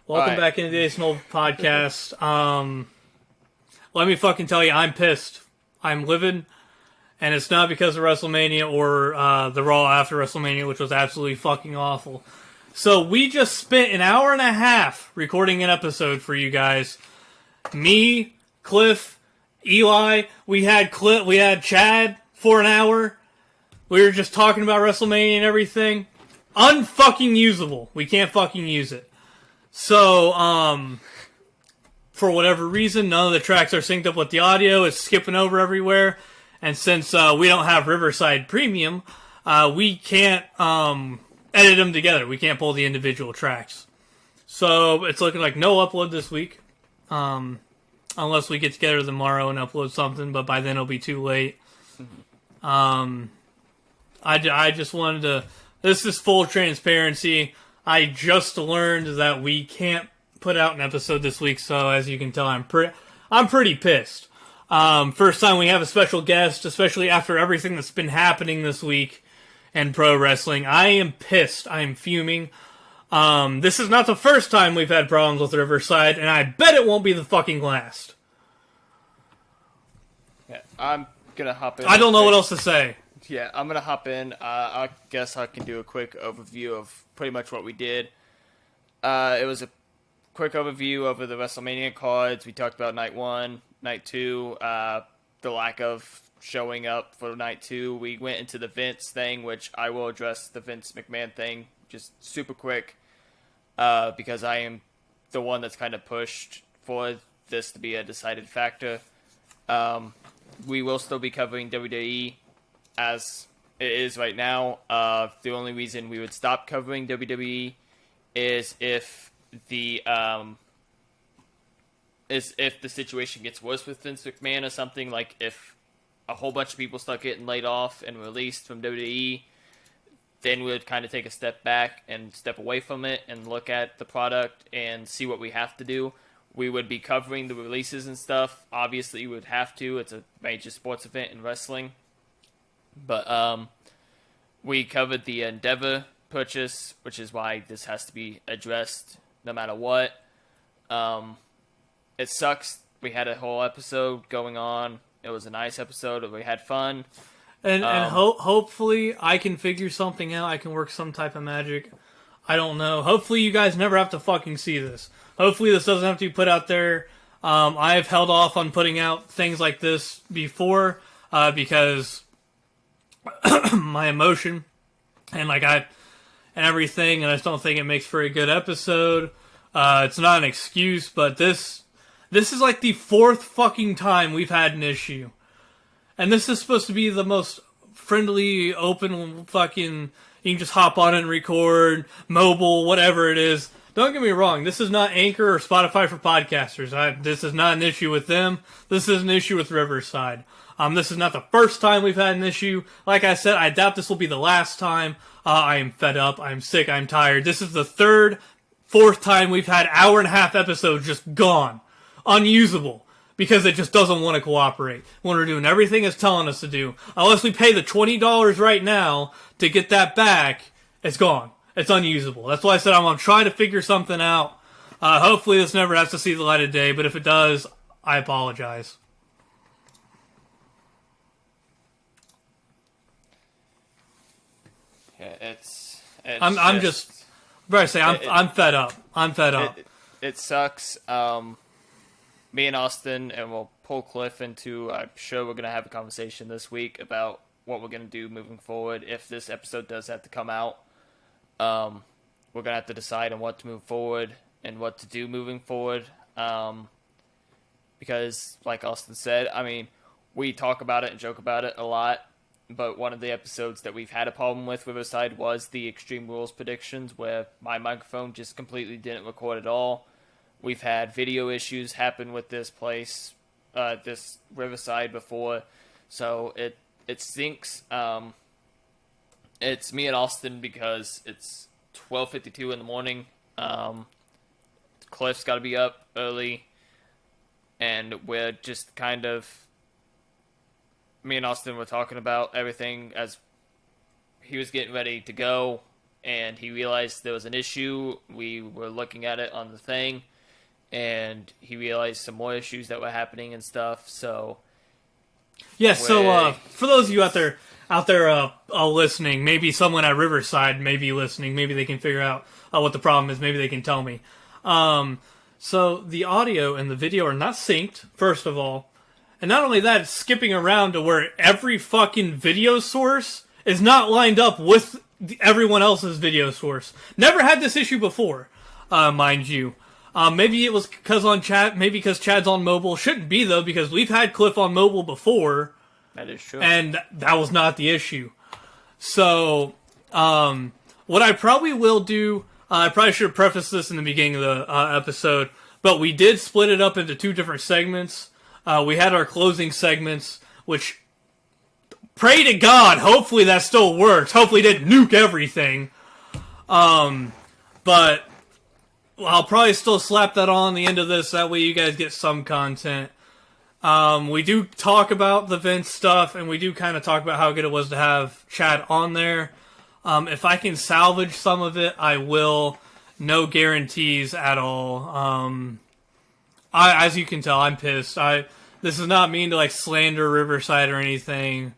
Welcome right. back into the A.C.E. podcast. Let me fucking tell you, I'm pissed. I'm livid, and it's not because of WrestleMania or the Raw after WrestleMania, which was absolutely fucking awful. So we just spent an hour and a half recording an episode for you guys. Me, Cliff, Eli, we had Chad for an hour. We were just talking about WrestleMania and everything. Unfucking usable. We can't fucking use it. So, for whatever reason, none of the tracks are synced up with the audio. It's skipping over everywhere. And since we don't have Riverside Premium, we can't edit them together. We can't pull the individual tracks. So, it's looking like no upload this week. Unless we get together tomorrow and upload something, but by then it'll be too late. I just wanted to... This is full transparency. I just learned that we can't put out an episode this week, so as you can tell, I'm pretty pissed. First time we have a special guest, especially after everything that's been happening this week in pro wrestling. I am pissed. I am fuming. This is not the first time we've had problems with Riverside, and I bet it won't be the fucking last. Yeah, I'm gonna hop in. I don't know what else to say. Yeah, I'm gonna hop in. I guess I can do a quick overview of pretty much what we did. It was a quick overview over the WrestleMania cards. We talked about night 1, night 2, the lack of showing up for night 2. We went into the Vince thing, which I will address the Vince McMahon thing just super quick, because I am the one that's kind of pushed for this to be a decided factor. We will still be covering WWE as it is right now. The only reason we would stop covering WWE is if the situation gets worse with Vince McMahon or something. Like if a whole bunch of people start getting laid off and released from WWE, then we would kind of take a step back and step away from it and look at the product and see what we have to do. We would be covering the releases and stuff. Obviously, we would have to. It's a major sports event in wrestling. But we covered the Endeavor purchase, which is why this has to be addressed no matter what. It sucks. We had a whole episode going on. It was a nice episode. We had fun. And hopefully I can figure something out. I can work some type of magic. I don't know. Hopefully you guys never have to fucking see this. Hopefully this doesn't have to be put out there. I have held off on putting out things like this before because my emotion and everything, and I just don't think it makes for a good episode. It's not an excuse, but this is like the 4th fucking time we've had an issue. And this is supposed to be the most friendly, open fucking, you can just hop on and record, mobile, whatever it is. Don't get me wrong, this is not Anchor or Spotify for podcasters. This is not an issue with them. This is an issue with Riverside. This is not the first time we've had an issue. Like I said, I doubt this will be the last time. I am fed up. I'm sick. I'm tired. This is the 3rd, 4th time we've had hour-and-a-half episodes just gone. Unusable. Because it just doesn't want to cooperate. When we're doing everything it's telling us to do. Unless we pay the $20 right now to get that back, it's gone. It's unusable. That's why I said I'm going to try to figure something out. Hopefully this never has to see the light of day, but if it does, I apologize. Yeah, I'm fed up. I'm fed up. It sucks. Me and Austin, and we'll pull Cliff into, I'm sure we're going to have a conversation this week about what we're going to do moving forward. If this episode does have to come out, we're going to have to decide on what to move forward and what to do moving forward. Because, like Austin said, I mean, we talk about it and joke about it a lot, but one of the episodes that we've had a problem with Riverside was the Extreme Rules predictions, where my microphone just completely didn't record at all. We've had video issues happen with this place, this Riverside before, so it stinks. It's me and Austin because it's 12:52 in the morning. Cliff's got to be up early, and we're just kind of... Me and Austin were talking about everything as he was getting ready to go, and he realized there was an issue. We were looking at it on the thing, and he realized some more issues that were happening and stuff. So, yeah. So, for those of you out there listening, maybe someone at Riverside may be listening. Maybe they can figure out what the problem is. Maybe they can tell me. So the audio and the video are not synced, first of all. And not only that, it's skipping around to where every fucking video source is not lined up with everyone else's video source. Never had this issue before, mind you. Maybe it was because maybe because Chad's on mobile. Shouldn't be, though, because we've had Cliff on mobile before. That is true. And that was not the issue. So, what I probably will do, I probably should have prefaced this in the beginning of the episode, but we did split it up into 2 different segments. We had our closing segments, which, pray to God, hopefully that still works. Hopefully it didn't nuke everything. But I'll probably still slap that on the end of this, that way you guys get some content. We do talk about the Vince stuff, and we do kind of talk about how good it was to have Chad on there. If I can salvage some of it, I will. No guarantees at all. As you can tell, I'm pissed. This is not mean to like slander Riverside or anything.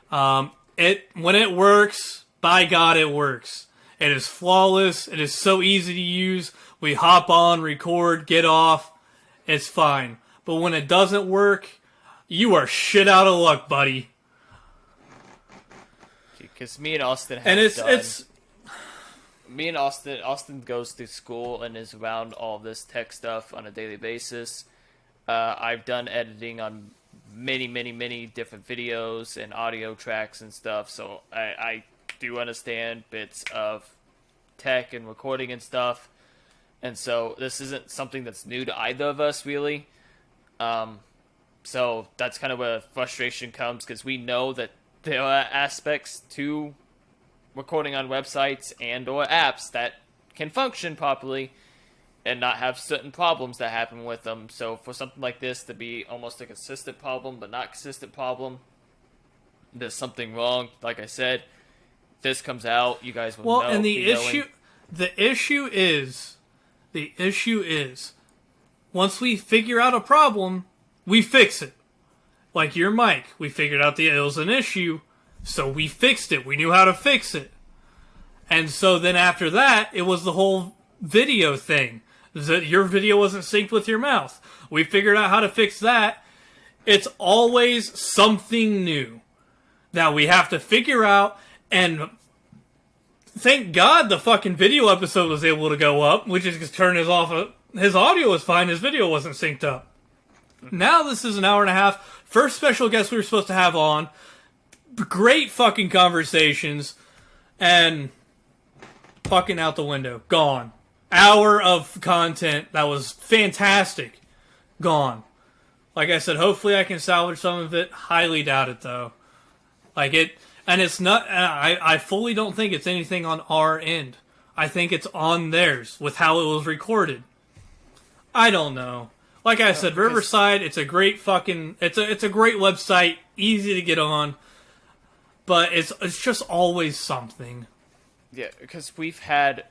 When it works, by God, it works. It is flawless. It is so easy to use. We hop on, record, get off. It's fine. But when it doesn't work, you are shit out of luck, buddy. Because me and Austin have me and Austin goes through school and is around all this tech stuff on a daily basis. I've done editing on many different videos and audio tracks and stuff, so I do understand bits of tech and recording and stuff. And so this isn't something that's new to either of us, really. So that's kind of where frustration comes, because we know that there are aspects to recording on websites and or apps that can function properly and not have certain problems that happen with them. So for something like this to be almost a consistent problem but not consistent problem, there's something wrong. Like I said, this comes out, you guys will know. Well, and the issue is once we figure out a problem, we fix it. Like your mic, we figured out it was an issue, so we fixed it. We knew how to fix it. And so then after that, it was the whole video thing. That your video wasn't synced with your mouth. We figured out how to fix that. It's always something new that we have to figure out, and thank God the fucking video episode was able to go up, which is because turn his off. His audio was fine, his video wasn't synced up. Now this is an hour and a half. First special guest we were supposed to have on. Great fucking conversations. And fucking out the window. Gone. Hour of content that was fantastic. Gone. Like I said, hopefully I can salvage some of it. Highly doubt it, though. Like it... And it's not... I fully don't think it's anything on our end. I think it's on theirs with how it was recorded. I don't know. Like I said, Riverside, it's a great fucking... It's a great website. Easy to get on. But it's just always something. Yeah, because we've had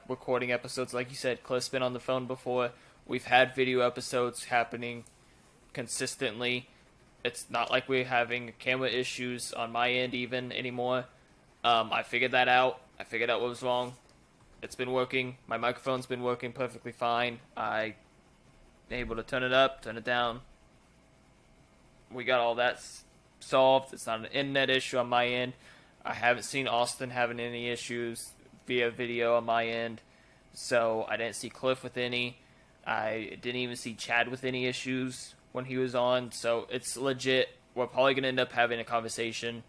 recording episodes, like you said, Cliff's been on the phone before. We've had video episodes happening consistently. It's not like we're having camera issues on my end even anymore. I figured that out. I figured out what was wrong. It's been working. My microphone's been working perfectly fine. I'm able to turn it up, turn it down. We got all that solved. It's not an internet issue on my end. I haven't seen Austin having any issues via video on my end, so I didn't see Cliff with any. I didn't even see Chad with any issues when he was on, so it's legit. We're probably going to end up having a conversation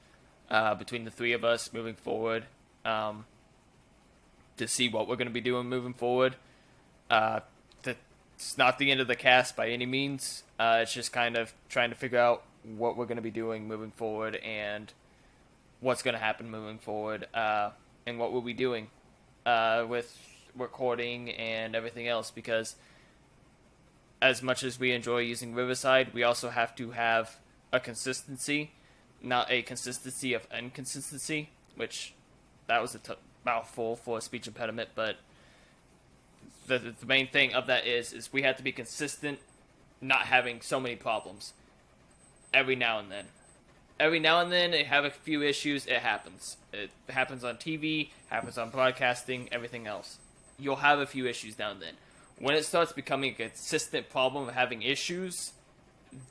between the three of us moving forward to see what we're going to be doing moving forward. It's not the end of the cast by any means. It's just kind of trying to figure out what we're going to be doing moving forward and what's going to happen moving forward and what we'll be doing with recording and everything else, because as much as we enjoy using Riverside, we also have to have a consistency, not a consistency of inconsistency, which that was mouthful for a speech impediment, but the main thing of that is we have to be consistent, not having so many problems every now and then. Every now and then, it have a few issues. It happens. It happens on TV, happens on broadcasting, everything else. You'll have a few issues now and then. When it starts becoming a consistent problem of having issues,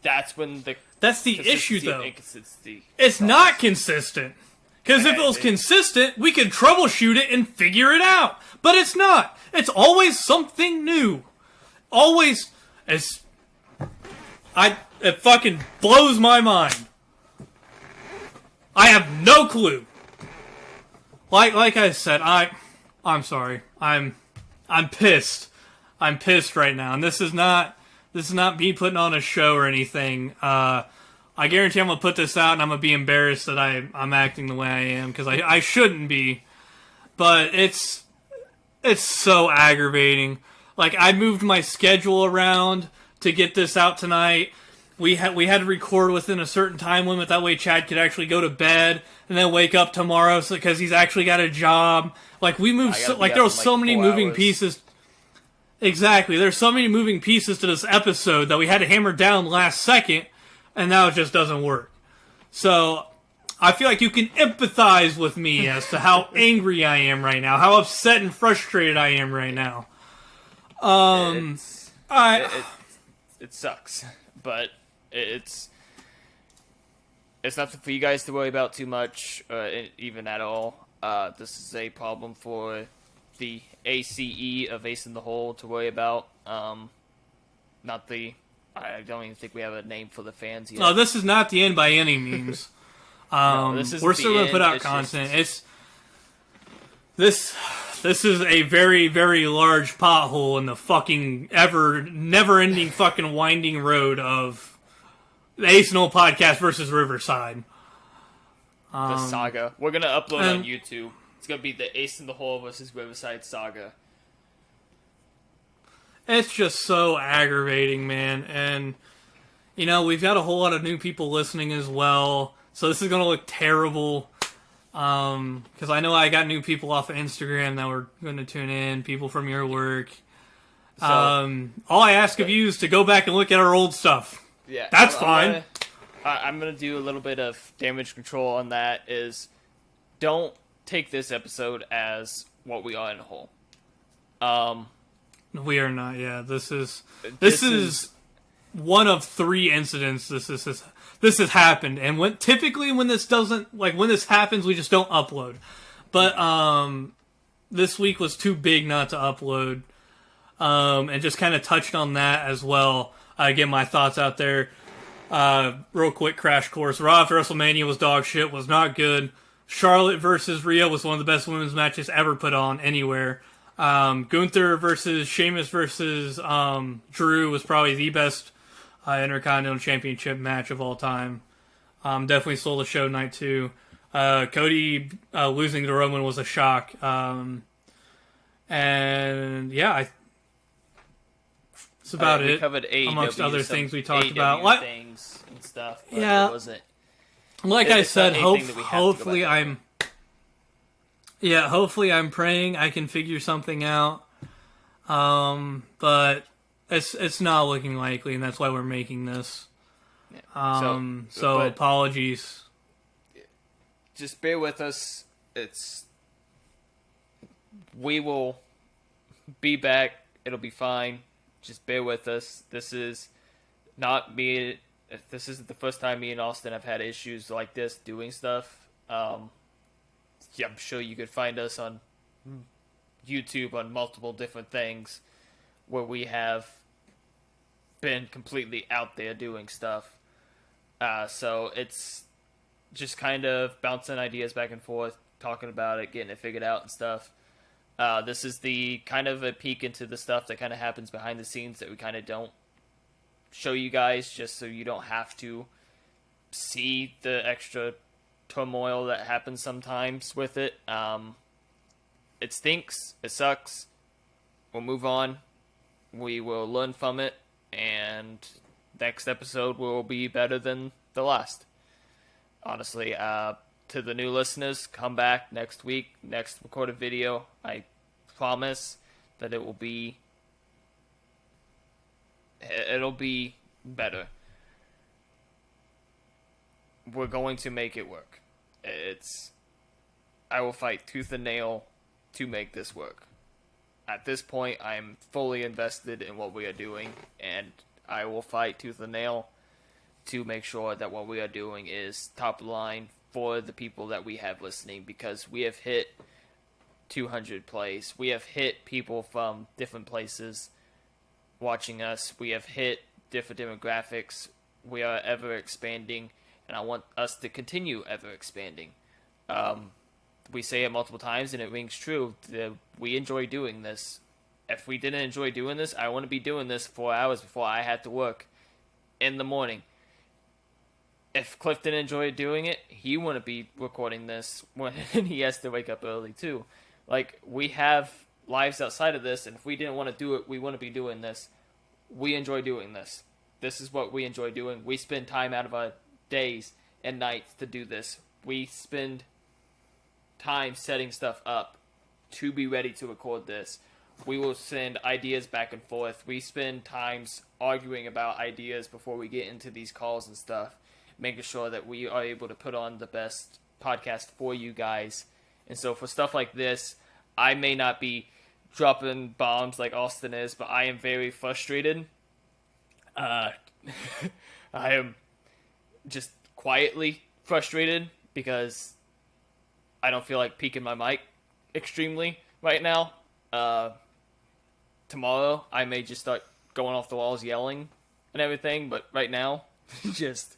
that's when that's the issue, though. Inconsistency it's not consistent. Because if it was consistent, we could troubleshoot it and figure it out. But it's not. It's always something new. Always. It fucking blows my mind. I have no clue. Like I said, I'm sorry. I'm pissed. I'm pissed right now, and this is not me putting on a show or anything. I guarantee I'm gonna put this out, and I'm gonna be embarrassed that I'm acting the way I am, because I shouldn't be. But it's so aggravating. Like, I moved my schedule around to get this out tonight. We had to record within a certain time limit. That way Chad could actually go to bed and then wake up tomorrow because he's actually got a job. Like, we moved there was so many moving pieces. Exactly. There's so many moving pieces to this episode that we had to hammer down last second, and now it just doesn't work. So I feel like you can empathize with me as to how angry I am right now, how upset and frustrated I am right now. It sucks, but it's nothing for you guys to worry about too much, even at all. This is a problem for the A.C.E. of Ace in the Hole to worry about. Not the... I don't even think we have a name for the fans yet. No, this is not the end by any means. We're still going to put out content. This is a very, very large pothole in the fucking never-ending fucking winding road of the Ace and Hole podcast versus Riverside. The saga. We're going to upload on YouTube. It's going to be the Ace in the Hole versus Riverside saga. It's just so aggravating, man. And, we've got a whole lot of new people listening as well. So this is going to look terrible. Because I know I got new people off of Instagram that were going to tune in, people from your work. So, all I ask of you is to go back and look at our old stuff. Yeah, that's fine. I'm going to do a little bit of damage control on that. Is don't take this episode as what we are in a hole. We are not. Yeah, this is one of 3 incidents. This has happened, and when this happens, we just don't upload. But this week was too big not to upload, and just kind of touched on that as well. Get my thoughts out there. Real quick crash course. Raw after WrestleMania was dog shit. Was not good. Charlotte versus Rhea was one of the best women's matches ever put on anywhere. Gunther versus Sheamus versus Drew was probably the best Intercontinental Championship match of all time. Definitely stole the show night 2. Cody losing to Roman was a shock. And yeah, that's about it. We covered AEW, amongst other things we talked AEW about. Things and stuff. Yeah. It wasn't, like I said, hopefully I'm praying I can figure something out. But it's not looking likely, and that's why we're making this. Yeah. So apologies. Just bear with us. We will be back. It'll be fine. Just bear with us. This is not me. This isn't the first time me and Austin have had issues like this doing stuff. I'm sure you could find us on YouTube on multiple different things where we have been completely out there doing stuff. So it's just kind of bouncing ideas back and forth, talking about it, getting it figured out and stuff. This is the kind of a peek into the stuff that kind of happens behind the scenes that we kind of don't show you guys, just so you don't have to see the extra turmoil that happens sometimes with it. It stinks. It sucks. We'll move on. We will learn from it, and next episode will be better than the last. Honestly, to the new listeners, come back next week, next recorded video. I promise that it'll be better. We're going to make it work. I will fight tooth and nail to make this work. At this point, I'm fully invested in what we are doing, and I will fight tooth and nail to make sure that what we are doing is top line for the people that we have listening, because we have hit 200 plays. We have hit people from different places watching us. We have hit different demographics. We are ever expanding, and I want us to continue ever expanding. We say it multiple times, and it rings true. We enjoy doing this. If we didn't enjoy doing this, I wouldn't be doing this 4 hours before I had to work in the morning. If Cliff didn't enjoy doing it, he wouldn't be recording this when he has to wake up early too. Like, we have lives outside of this, and if we didn't want to do it, we wouldn't be doing this. We enjoy doing this. This is what we enjoy doing. We spend time out of our days and nights to do this. We spend time setting stuff up to be ready to record this. We will send ideas back and forth. We spend times arguing about ideas before we get into these calls and stuff, making sure that we are able to put on the best podcast for you guys. And so for stuff like this, I may not be dropping bombs like Austin is, but I am very frustrated. I am just quietly frustrated because I don't feel like peaking my mic extremely right now. Tomorrow, I may just start going off the walls yelling and everything, but right now, just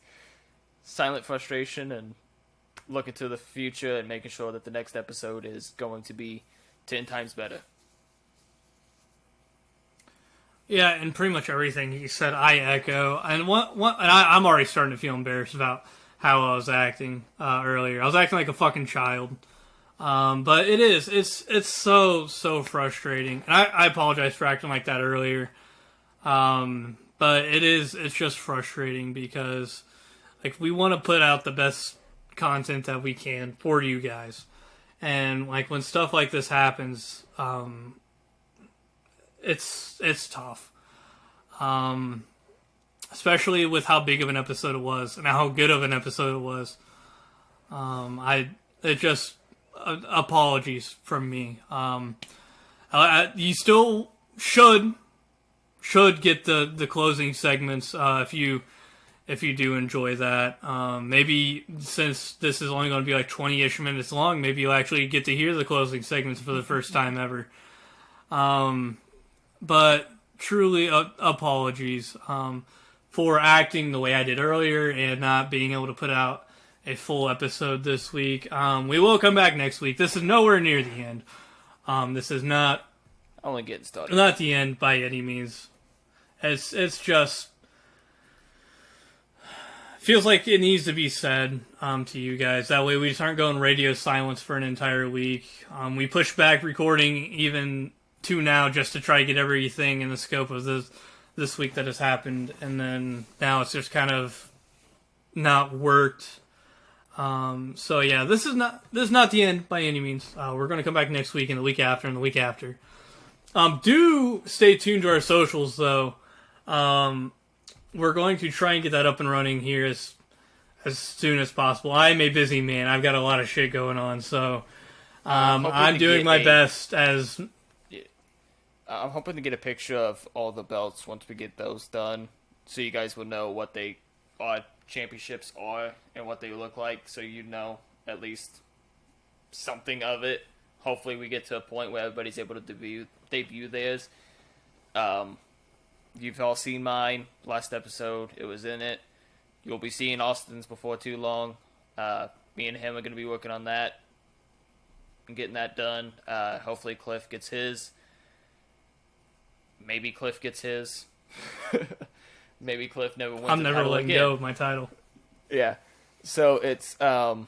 silent frustration and looking to the future and making sure that the next episode is going to be 10 times better. Yeah, and pretty much everything he said, I echo. And I'm already starting to feel embarrassed about how I was acting earlier. I was acting like a fucking child. But it's so frustrating. And I apologize for acting like that earlier. But it's just frustrating because, like, we want to put out the best content that we can for you guys. And, like, when stuff like this happens, it's tough. Especially with how big of an episode it was and how good of an episode it was. Apologies from me. You still should get the closing segments if you do enjoy that. Maybe since this is only going to be like 20-ish minutes long, maybe you'll actually get to hear the closing segments for the first time ever. But truly, apologies for acting the way I did earlier and not being able to put out a full episode this week. We will come back next week. This is nowhere near the end. This is not only getting started. Not the end by any means. It's just feels like it needs to be said to you guys. That way we just aren't going radio silence for an entire week. We pushed back recording even to now just to try to get everything in the scope of this week that has happened, and then now it's just kind of not worked. So yeah, this is not the end by any means. We're going to come back next week and the week after and the week after. Do stay tuned to our socials though. We're going to try and get that up and running here as soon as possible. I'm a busy man. I've got a lot of shit going on, so I'm doing my best as. I'm hoping to get a picture of all the belts once we get those done, so you guys will know what they are. Championships are and what they look like, so you know at least something of it. Hopefully we get to a point where everybody's able to debut theirs. You've all seen mine last episode. It was in it. You'll be seeing Austin's before too long. Me and him are going to be working on that and getting that done. Hopefully Cliff gets his. Maybe Cliff gets his. Maybe Cliff never wins. I'm never letting go of my title. Yeah. So it's I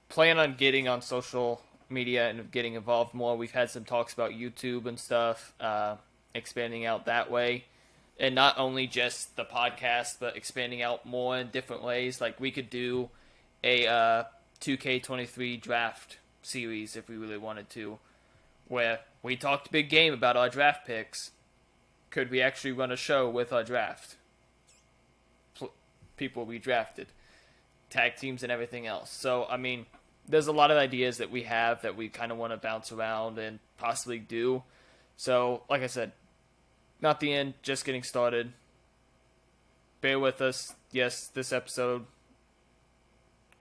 plan on getting on social media and getting involved more. We've had some talks about YouTube and stuff, expanding out that way. And not only just the podcast, but expanding out more in different ways. Like, we could do a 2K23 draft series if we really wanted to, where we talked big game about our draft picks. Could we actually run a show with our draft? People we drafted, tag teams and everything else. So, I mean, there's a lot of ideas that we have that we kind of want to bounce around and possibly do. So, like I said, not the end, just getting started. Bear with us. Yes, this episode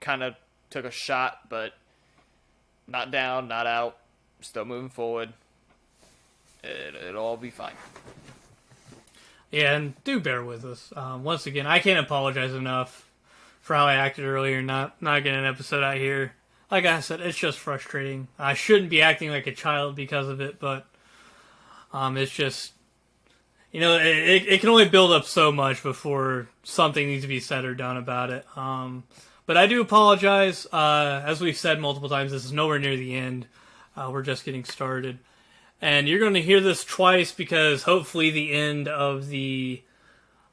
kind of took a shot, but not down, not out. Still moving forward. It'll all be fine. Yeah, and do bear with us. Once again, I can't apologize enough for how I acted earlier, not getting an episode out here. Like I said, it's just frustrating. I shouldn't be acting like a child because of it, but it's just, it can only build up so much before something needs to be said or done about it. But I do apologize. As we've said multiple times, this is nowhere near the end. We're just getting started. And you're going to hear this twice because hopefully the end of the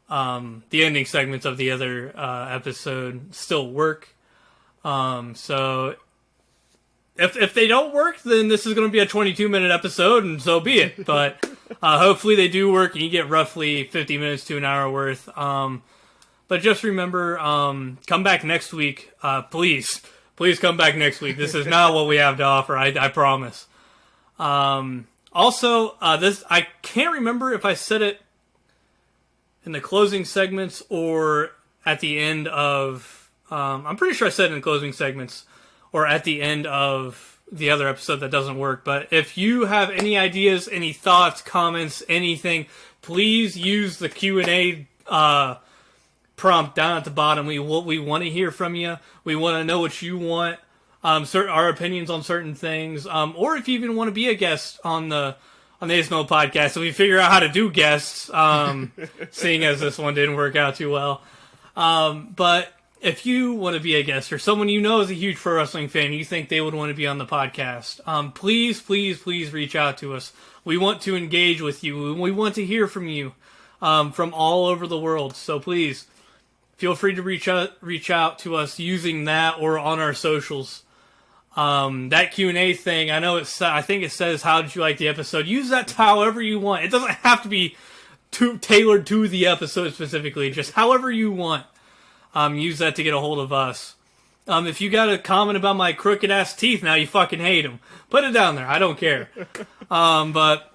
ending segments of the other episode still work. So if they don't work, then this is going to be a 22-minute episode, and so be it. But hopefully they do work, and you get roughly 50 minutes to an hour worth. But just remember, come back next week. Please come back next week. This is not what we have to offer. I promise. Also, this, I can't remember if I said it in the closing segments or at the end of, I'm pretty sure I said it in the closing segments or at the end of the other episode that doesn't work. But if you have any ideas, any thoughts, comments, anything, please use the Q&A, prompt down at the bottom. We want to hear from you. We want to know what you want. Our opinions on certain things, or if you even want to be a guest on the A.C.E podcast, so we figure out how to do guests, seeing as this one didn't work out too well. But if you want to be a guest, or someone you know is a huge pro wrestling fan, you think they would want to be on the podcast, please reach out to us. We want to engage with you. We want to hear from you, from all over the world. So please feel free to reach out to us using that or on our socials. That Q&A thing, I think it says, how did you like the episode? Use that however you want. It doesn't have to be tailored to the episode specifically, just however you want. Use that to get a hold of us. If you got a comment about my crooked ass teeth, now you fucking hate them. Put it down there. I don't care. But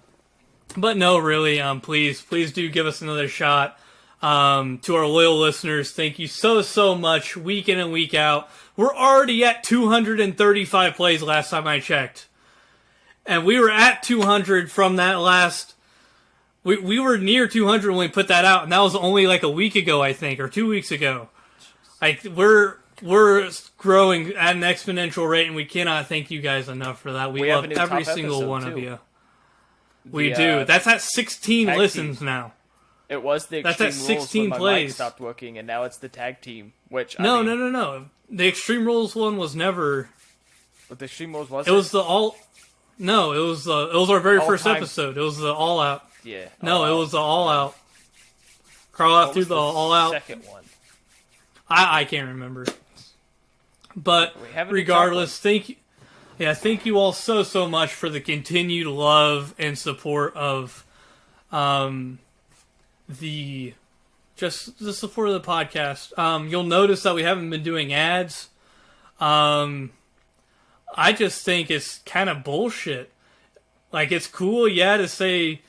no, really, please do give us another shot. To our loyal listeners, thank you so much, week in and week out. We're already at 235 plays last time I checked. And we were at 200 from that last... We were near 200 when we put that out, and that was only like a week ago, I think, or 2 weeks ago. Like, we're growing at an exponential rate, and we cannot thank you guys enough for that. We love every single one of you. We do. That's at 16 listens now. It was the Extreme Rules 16 when my plays. mic stopped working, and now it's the tag team, which, No. The Extreme Rules one was never... But the Extreme Rules was It was the all... No, it was our very first episode. It was the All Out. Yeah. No, it was the All Out. Crawl out through the All Out. Second one. I can't remember. But regardless, thank you all so much for the continued love and support of the support of the podcast. You'll notice that we haven't been doing ads. I just think it's kind of bullshit. Like, it's cool, to say,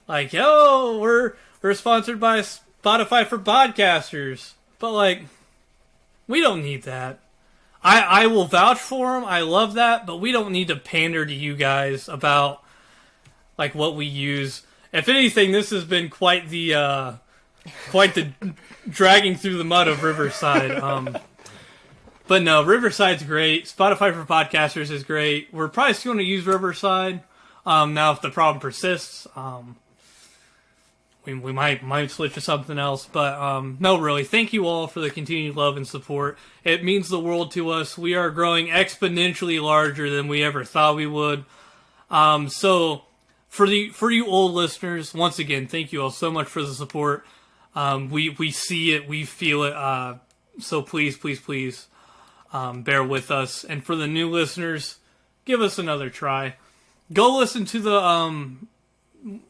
like, yo, we're sponsored by Spotify for podcasters. But, like, we don't need that. I will vouch for them. I love that. But we don't need to pander to you guys about, like, what we use. If anything, this has been quite the dragging through the mud of Riverside. But no, Riverside's great. Spotify for podcasters is great. We're probably still going to use Riverside. Now, if the problem persists, we might switch to something else. But no, really, thank you all for the continued love and support. It means the world to us. We are growing exponentially larger than we ever thought we would. So for you old listeners, once again, thank you all so much for the support. We see it, we feel it. So please, bear with us. And for the new listeners, give us another try. Go listen to the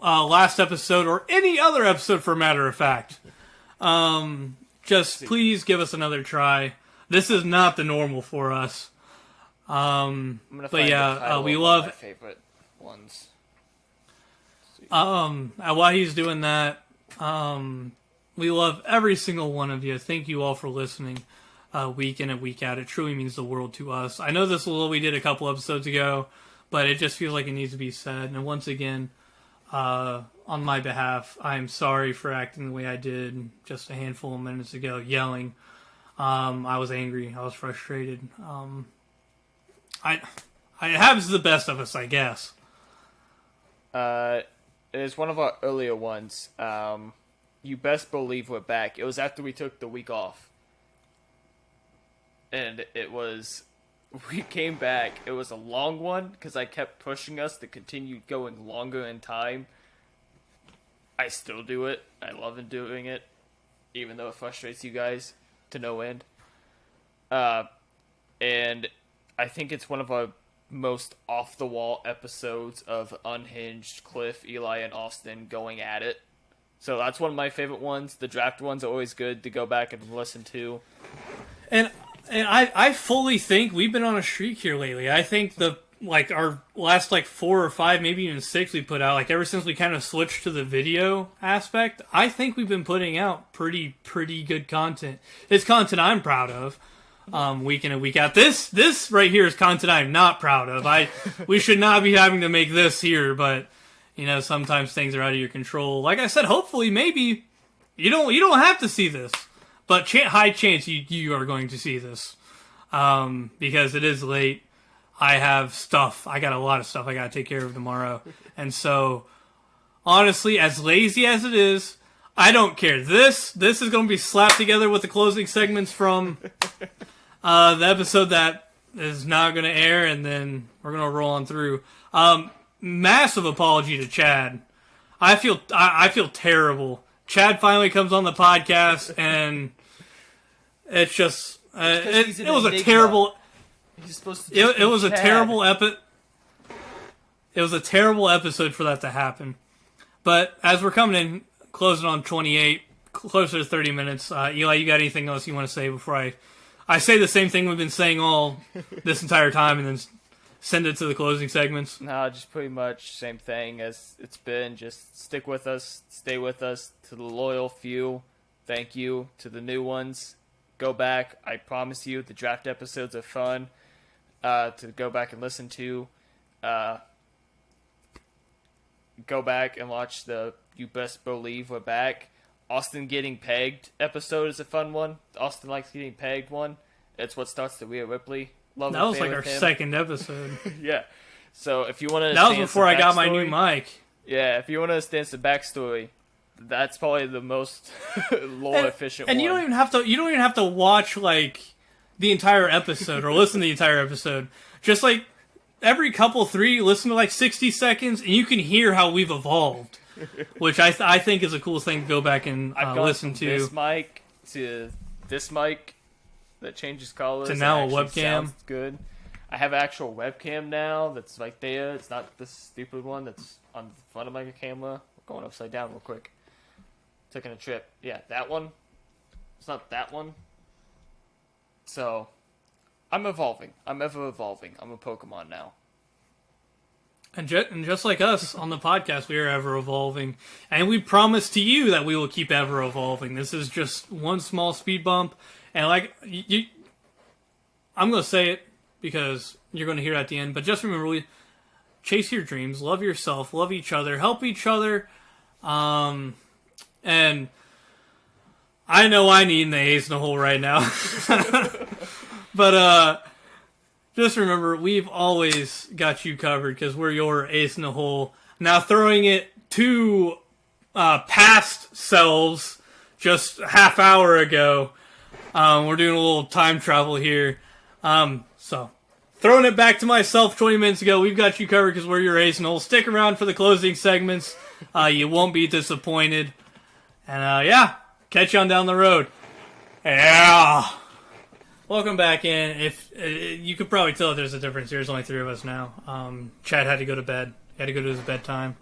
last episode or any other episode, for a matter of fact. Just please give us another try. This is not the normal for us. But yeah, we love my favorite ones. While he's doing that, we love every single one of you. Thank you all for listening, week in and week out. It truly means the world to us. I know this is what we did a couple episodes ago, but it just feels like it needs to be said. And once again, on my behalf, I'm sorry for acting the way I did just a handful of minutes ago, yelling. I was angry. I was frustrated. It happens to the best of us, I guess. It is one of our earlier ones. You best believe we're back. It was after we took the week off. And we came back. It was a long one because I kept pushing us to continue going longer in time. I still do it. I love doing it, even though it frustrates you guys to no end. And I think it's one of our most off-the-wall episodes of Unhinged, Cliff, Eli, and Austin going at it. So that's one of my favorite ones. The draft ones are always good to go back and listen to. And I fully think we've been on a streak here lately. I think our last 4 or 5, maybe even 6 we put out, ever since we kind of switched to the video aspect, I think we've been putting out pretty good content. It's content I'm proud of. Week in and week out. This right here is content I'm not proud of. We should not be having to make this here, but sometimes things are out of your control. Like I said, hopefully, maybe you don't have to see this, but high chance you are going to see this, because it is late. I have stuff. I got a lot of stuff I got to take care of tomorrow, and so honestly, as lazy as it is, I don't care. This is going to be slapped together with the closing segments from the episode that is not going to air, and then we're going to roll on through. Massive apology to Chad. I feel terrible. Chad finally comes on the podcast, and it's just it was a terrible. He's supposed to. It was a terrible It was a terrible episode for that to happen. But as we're coming in, closing on 28, closer to 30 minutes, Eli, you got anything else you want to say before I say the same thing we've been saying all this entire time, and then send it to the closing segments? No, just pretty much same thing as it's been. Just stick with us, stay with us. To the loyal few, thank you. To the new ones, go back. I promise you, the draft episodes are fun to go back and listen to. Go back and watch the You Best Believe We're Back. Austin Getting Pegged episode is a fun one. Austin Likes Getting Pegged one. It's what starts the Rhea Ripley love That was affair like our with him. second episode. Yeah. So if you want to, that was before I got my new mic. Yeah, if you want to understand some backstory, that's probably the most lore efficient. And one. you don't even have to watch the entire episode or listen to the entire episode. Just every couple 3, listen to 60 seconds, and you can hear how we've evolved. Which I think is a cool thing to go back and listen to. This mic to this mic that changes colors to now a webcam. Sounds good. I have an actual webcam now that's right there. It's not this stupid one that's on the front of my camera. We're going upside down real quick. Taking a trip. Yeah, that one. It's not that one. So, I'm evolving. I'm ever evolving. I'm a Pokemon now. And just like us on the podcast, we are ever evolving. And we promise to you that we will keep ever evolving. This is just one small speed bump. And I'm going to say it because you're going to hear it at the end. But just remember, chase your dreams, love yourself, love each other, help each other. And I know I need an ace in the hole right now. But just remember, we've always got you covered because we're your ace in the hole. Now throwing it to past selves just a half hour ago. We're doing a little time travel here. So throwing it back to myself 20 minutes ago. We've got you covered because we're your ace and old. Stick around for the closing segments. You won't be disappointed. And yeah, catch you on down the road. Yeah. Welcome back in. If you could probably tell there's a difference. There's only 3 of us now. Chad had to go to bed. He had to go to his bedtime.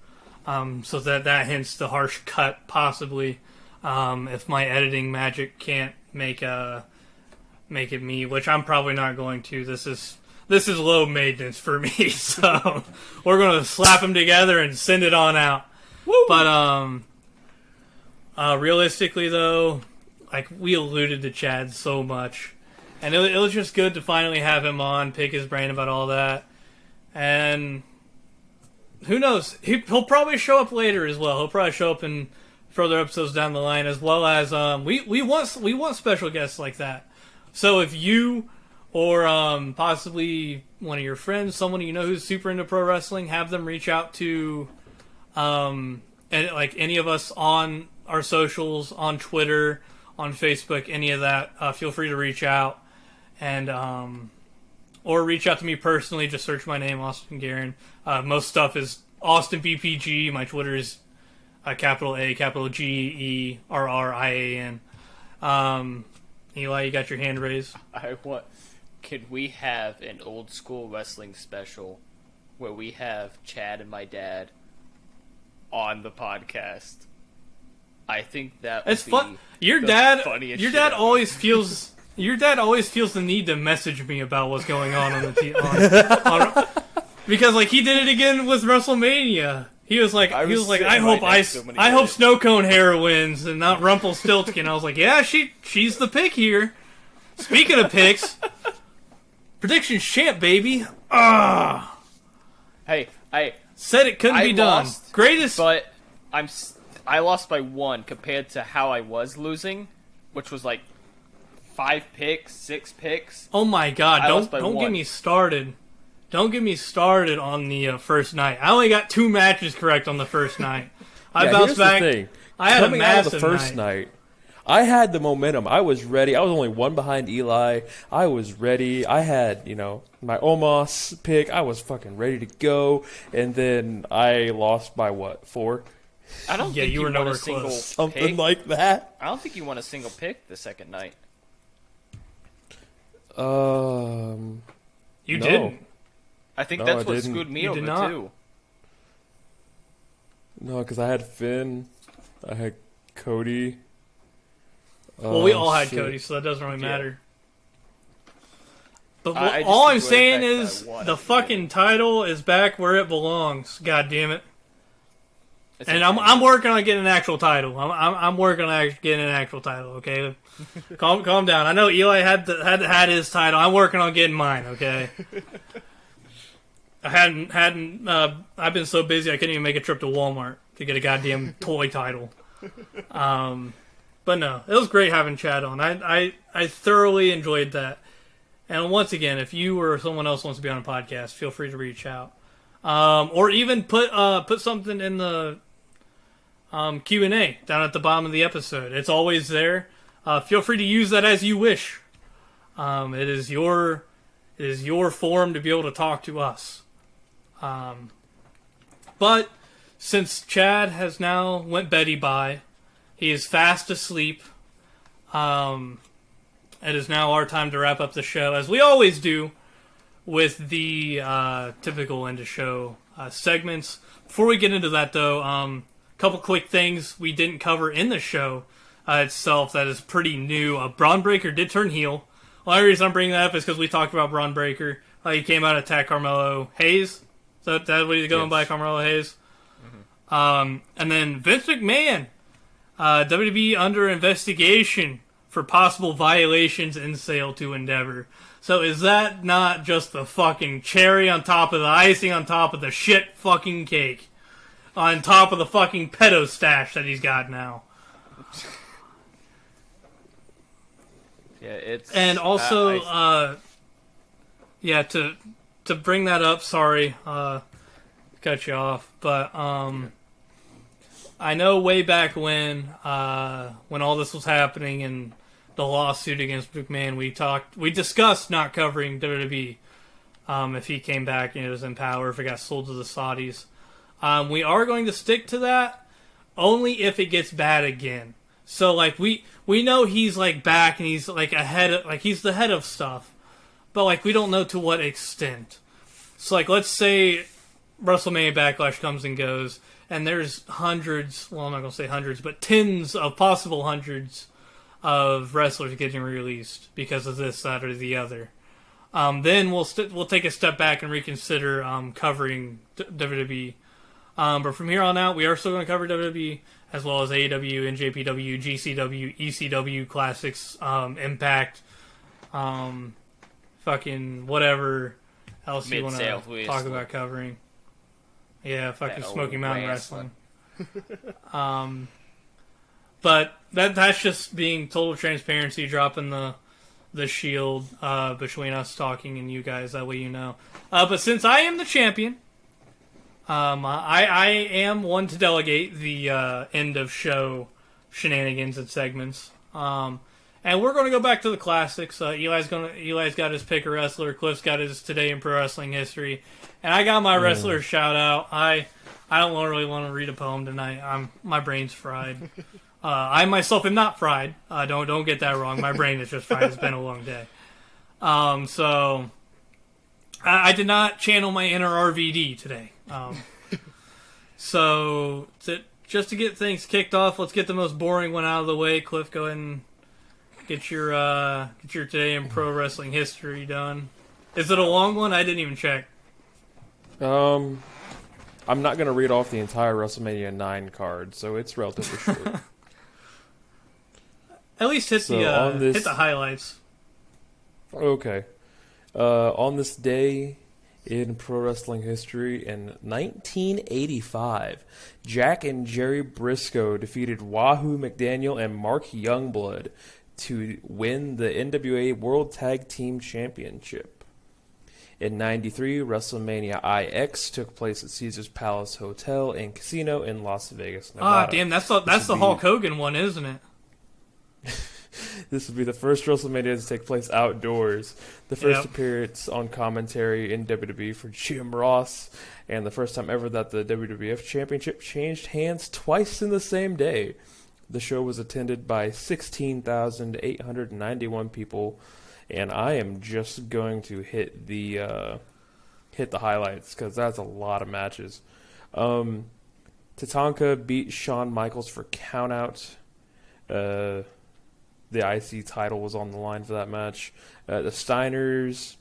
So that hints the harsh cut, possibly. If my editing magic can't make it me, which I'm probably not going to. This is low maintenance for me. So we're gonna slap them together and send it on out. Woo! But realistically, though, like we alluded to Chad so much, and it was just good to finally have him on, pick his brain about all that, and who knows? He'll probably show up later as well. He'll probably show up in further episodes down the line, as well as we want special guests like that. So if you or possibly one of your friends, someone you know who's super into pro wrestling, have them reach out to and like any of us on our socials, on Twitter, on Facebook, any of that. Feel free to reach out and or reach out to me personally. Just search my name, Austin Guerin. Most stuff is Austin BPG. My Twitter is capital A, capital GERRIAN. Eli, you got your hand raised. Could we have an old school wrestling special where we have Chad and my dad on the podcast? I think that would be fun. Your dad always feels the need to message me about what's going on the because like he did it again with WrestleMania. He was like, I hope Snow Cone Hair wins and not Rumpelstiltskin. I was like, yeah, she's the pick here. Speaking of picks, predictions champ, baby. Hey, I said it couldn't be done. Greatest, but I lost by 1 compared to how I was losing, which was like 5 picks, 6 picks. Oh my God! Don't get me started. Don't get me started on the first night. I only got 2 matches correct on the first night. I bounced back. The thing. I had Coming a massive out of the first night, I had the momentum. I was ready. I was only 1 behind Eli. I was ready. I had, my Omos pick. I was fucking ready to go. And then I lost by what, 4? I don't think you were nowhere a single close. Something pick. like that. I don't think you won a single pick the second night. You no. didn't. I think No, that's I what didn't. screwed me You over did not. too. No, because I had Finn. I had Cody. Well, we all had shit. Cody, so that doesn't really matter. But I just all I'm think we're saying back is by 1, the I think. fucking title is back where it belongs. God damn it! It's And okay. I'm working on getting an actual title. I'm working on getting an actual title. Okay, calm down. I know Eli had his title. I'm working on getting mine. Okay. I hadn't. I've been so busy I couldn't even make a trip to Walmart to get a goddamn toy title. But no, it was great having Chad on. I thoroughly enjoyed that. And once again, if you or someone else wants to be on a podcast, feel free to reach out, or even put something in the Q&A down at the bottom of the episode. It's always there. Feel free to use that as you wish. It is your forum to be able to talk to us. But since Chad has now went Betty by, he is fast asleep. It is now our time to wrap up the show, as we always do, with the typical end of show segments. Before we get into that, though, a couple quick things we didn't cover in the show itself that is pretty new. Braun Breaker did turn heel. The only reason I'm bringing that up is because we talked about Braun Breaker. He came out and attacked Carmelo Hayes. So that's what he's going by, Carmelo Hayes. Mm-hmm. And then Vince McMahon, WWE under investigation for possible violations in sale to Endeavor. So is that not just the fucking cherry on top of the icing on top of the shit fucking cake? On top of the fucking pedo stash that he's got now. Yeah, it's... And also, to bring that up, sorry, cut you off, but I know way back when all this was happening and the lawsuit against McMahon, we discussed not covering WWE if he came back and it was in power, if it got sold to the Saudis. We are going to stick to that only if it gets bad again. So like we know he's like back and he's like ahead of, like he's the head of stuff, but like we don't know to what extent. So like let's say WrestleMania Backlash comes and goes, and there's hundreds, well I'm not gonna say hundreds, but tens of possible hundreds of wrestlers getting released because of this, that, or the other. Then we'll take a step back and reconsider covering WWE. But from here on out, we are still going to cover WWE as well as AEW, NJPW, GCW, ECW, Classics, Impact, fucking whatever else you want to talk about covering. Yeah, fucking Smoky Mountain Wrestling. But that's just being total transparency, dropping the shield between us talking and you guys. That way you know. But since I am the champion, I am one to delegate the end of show shenanigans and segments. And we're going to go back to the classics. Eli's got his pick a wrestler. Cliff's got his today in pro wrestling history, and I got my wrestler shout out. I don't really want to read a poem tonight. My brain's fried. I myself am not fried. Don't get that wrong. My brain is just fried. It's been a long day. So I did not channel my inner RVD today. So just to get things kicked off, let's get the most boring one out of the way. Cliff, go ahead and get your today in pro wrestling history done. Is it a long one? I didn't even check. I'm not going to read off the entire WrestleMania 9 card, so it's relatively short. At least hit the highlights. Okay. On this day in pro wrestling history in 1985, Jack and Jerry Briscoe defeated Wahoo McDaniel and Mark Youngblood to win the NWA World Tag Team Championship. In 93, WrestleMania IX took place at Caesars Palace Hotel and Casino in Las Vegas, Nevada. Ah, damn, that's the Hulk Hogan one, isn't it? This would be the first WrestleMania to take place outdoors, the first appearance on commentary in WWE for Jim Ross, and the first time ever that the WWF Championship changed hands twice in the same day. The show was attended by 16,891 people, and I am just going to hit the highlights because that's a lot of matches. Tatanka beat Shawn Michaels for countout. The I.C.E. title was on the line for that match. The Steiners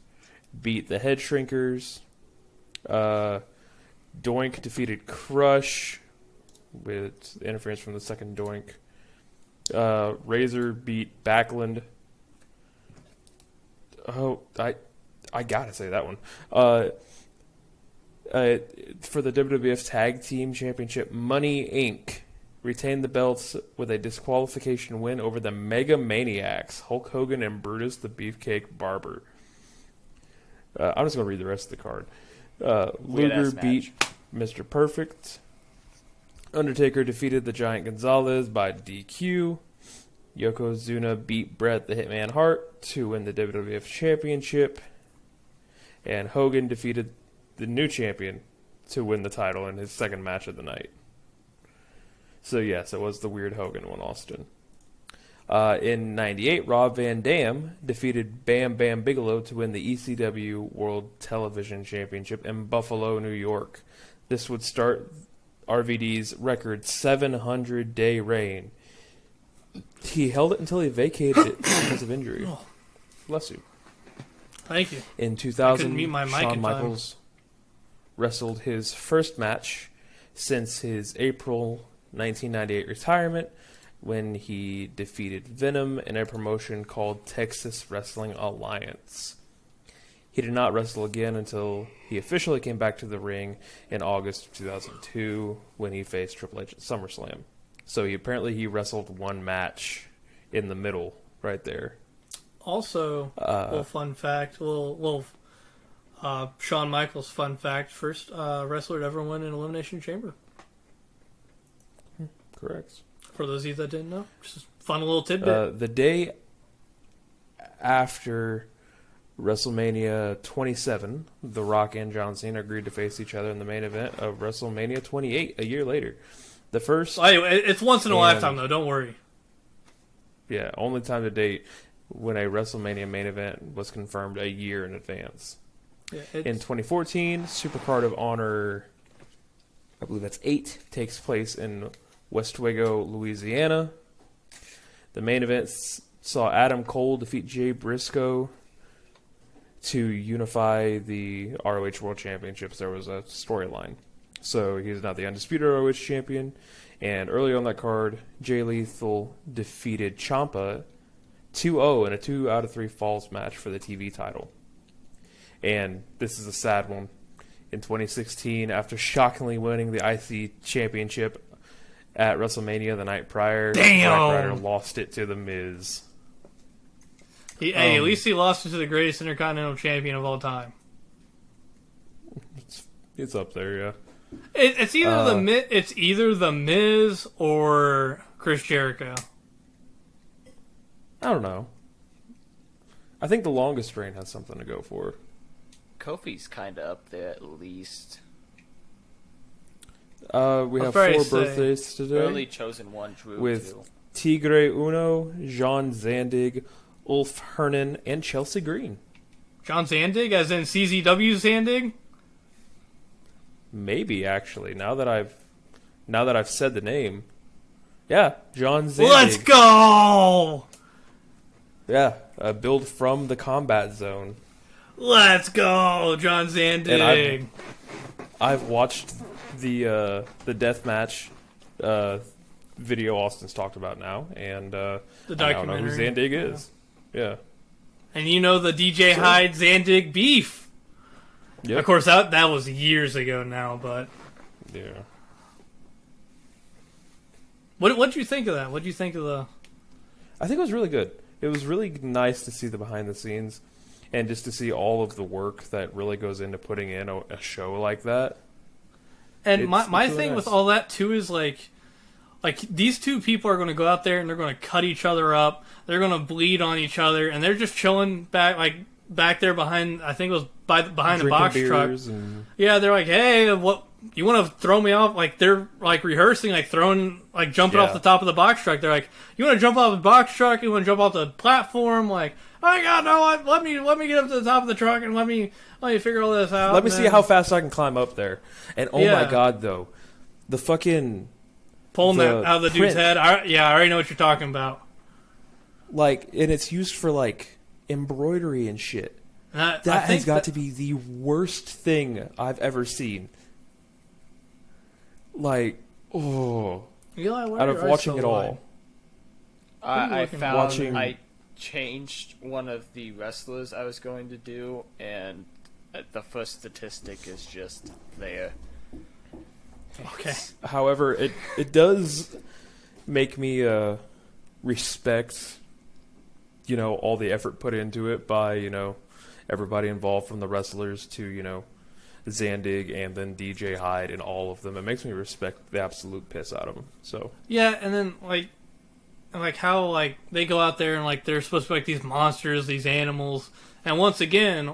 beat the Head Shrinkers. Doink defeated Crush with interference from the second Doink. Razor beat Backlund. Oh, I gotta say that one. For the WWF Tag Team Championship, Money Inc. retained the belts with a disqualification win over the Mega Maniacs, Hulk Hogan and Brutus the Beefcake Barber. I'm just going to read the rest of the card. Luger beat Mr. Perfect. Undertaker defeated the Giant Gonzalez by DQ. Yokozuna beat Bret the Hitman Hart to win the WWF Championship. And Hogan defeated the new champion to win the title in his second match of the night. So yes, it was the weird Hogan one, Austin. In 98, Rob Van Dam defeated Bam Bam Bigelow to win the ECW World Television Championship in Buffalo, New York. This would start RVD's record 700-day reign. He held it until he vacated it because of injury. Bless you. Thank you. In 2000, Shawn Michaels wrestled his first match since his April 1998 retirement when he defeated Venom in a promotion called Texas Wrestling Alliance. He did not wrestle again until he officially came back to the ring in August of 2002 when he faced Triple H at SummerSlam. So he wrestled one match in the middle right there. Also, little fun fact, Shawn Michaels fun fact, first wrestler to ever win an Elimination Chamber. Correct. For those of you that didn't know, just a fun little tidbit. The day after WrestleMania 27, The Rock and John Cena agreed to face each other in the main event of WrestleMania 28 a year later. The first... Anyway, it's once in a lifetime, though. Don't worry. Yeah, only time to date when a WrestleMania main event was confirmed a year in advance. Yeah, in 2014, Supercard of Honor, I believe that's 8, takes place in Westwego, Louisiana. The main event saw Adam Cole defeat Jay Briscoe to unify the ROH World Championships. There was a storyline. So he's now the undisputed ROH champion. And early on that card, Jay Lethal defeated Ciampa 2-0 in a 2 out of 3 falls match for the TV title. And this is a sad one. In 2016, after shockingly winning the IC championship at WrestleMania the night prior, Damn! Zack Ryder lost it to The Miz. At least he lost it to the greatest Intercontinental Champion of all time. It's up there, yeah. It's either the Miz or Chris Jericho. I don't know. I think the longest reign has something to go for. Kofi's kind of up there at least. We have 4 birthdays today. Early chosen one, Drew. With too. Tigre Uno, Jean Zandig, Ulf Hernan, and Chelsea Green. John Zandig, as in CZW Zandig? Maybe, actually. Now that I've said the name. Yeah, John Zandig. Let's go! Yeah, a build from the Combat Zone. Let's go, John Zandig. And I've watched the death match video Austin's talked about now, and the I don't know who Zandig is. Yeah. And you know the DJ Hyde Zandig beef. Yep. Of course, that was years ago now, but... Yeah. What'd you think of that? What'd you think of the... I think it was really good. It was really nice to see the behind the scenes and just to see all of the work that really goes into putting in a show like that. And my really thing nice. with all that, too, is like these two people are going to go out there and they're going to cut each other up. They're going to bleed on each other, and they're just chilling back there behind, I think it was behind the box truck. Yeah, they're like, hey, what... You want to throw me off? Like, they're, rehearsing, jumping off the top of the box truck. They're like, you want to jump off the box truck? You want to jump off the platform? Like, oh, God, no, let me get up to the top of the truck and let me figure all this out. Let me see how fast I can climb up there. And, my God, though, the fucking... Pulling that out of the dude's head. I already know what you're talking about. And it's used for, embroidery and shit. That has got to be the worst thing I've ever seen. Eli, out of watching it all. I found I changed one of the wrestlers I was going to do, and the first statistic is just there. Okay. However, it does make me respect, all the effort put into it by, everybody involved from the wrestlers to, Zandig and then DJ Hyde and all of them. It makes me respect the absolute piss out of them. So yeah, and then how they go out there and they're supposed to be these monsters, these animals, and once again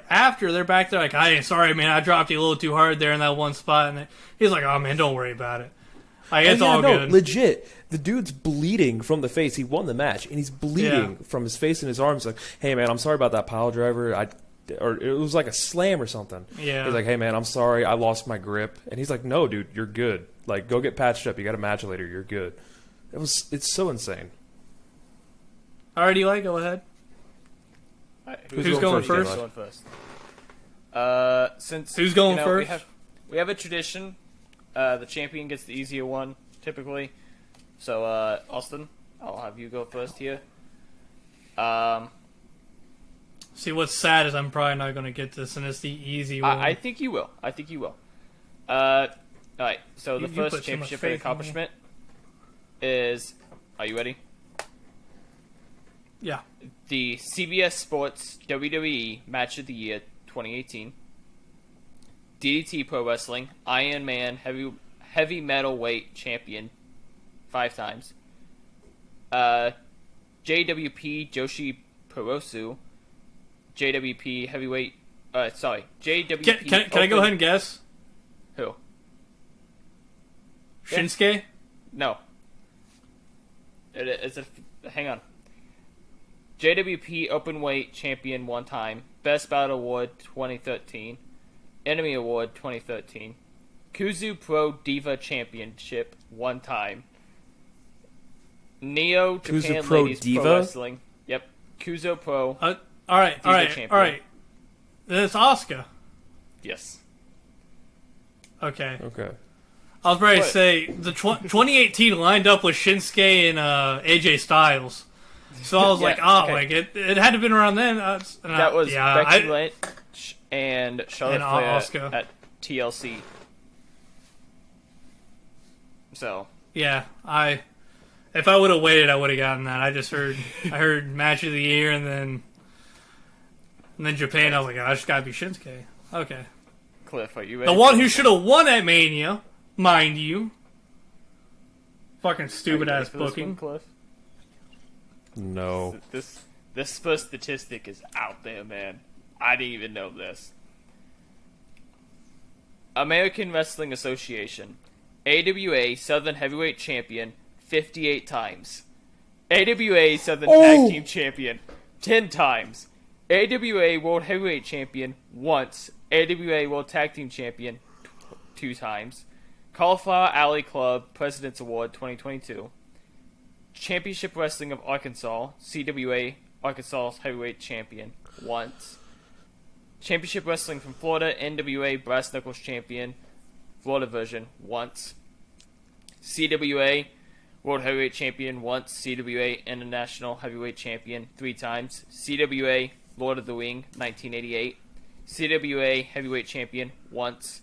after they're back there hey, sorry man, I dropped you a little too hard there in that one spot, and he's like, oh man, don't worry about it. It's all good. Legit. The dude's bleeding from the face. He won the match, and he's bleeding from his face and his arms. Like, hey man, I'm sorry about that pile driver. Or it was like a slam or something. Yeah. He's like, hey man, I'm sorry, I lost my grip. And he's like, no dude, you're good. Go get patched up. You got a match later. You're good. It's so insane. Alright, Eli, go ahead. Who's going first? Going first. Since who's going first? We have a tradition. The champion gets the easier one typically. So Austin, I'll have you go first here. See, what's sad is I'm probably not going to get this, and it's the easy one. I think you will. All right. So the first put too much championship faith in me. accomplishment is. Are you ready? Yeah. The CBS Sports WWE Match of the Year 2018. DDT Pro Wrestling Iron Man Heavy Metal Weight Champion 5 times. JWP Joshi Purosu JWP heavyweight. JWP. Can I go ahead and guess? Who? Shinsuke? No. Hang on. JWP Openweight Champion one time. Best Battle Award 2013. Enemy Award 2013. Kuzu Pro Diva Championship one time. Neo Japan Kuzu Pro Ladies Diva? Pro Wrestling. Yep. Kuzo Pro. All right. Then it's Asuka. Yes. Okay. Okay. I was ready to What? say the 2018 lined up with Shinsuke and AJ Styles, so I was Yeah, like, oh, okay. like it had to have been around then. That was Becky Lynch and Charlotte Flair Asuka. at TLC. So Yeah, if I would have waited, I would have gotten that. I heard match of the year, and then Japan. I was like, I just gotta be Shinsuke. Okay, Cliff, are you ready? the one who should have won at Mania, mind you. Fucking stupid ass booking. Cliff? No. This first statistic is out there, man. I didn't even know this. American Wrestling Association. AWA Southern Heavyweight Champion 58 times. AWA Southern Tag Team Champion 10 times. AWA World Heavyweight Champion once. AWA World Tag Team Champion 2 times. Cauliflower Alley Club President's Award 2022. Championship Wrestling of Arkansas, CWA Arkansas Heavyweight Champion once. Championship Wrestling from Florida, NWA Brass Knuckles Champion, Florida version once. CWA World Heavyweight Champion once. CWA International Heavyweight Champion 3 times. CWA Lord of the Ring 1988. CWA Heavyweight Champion once.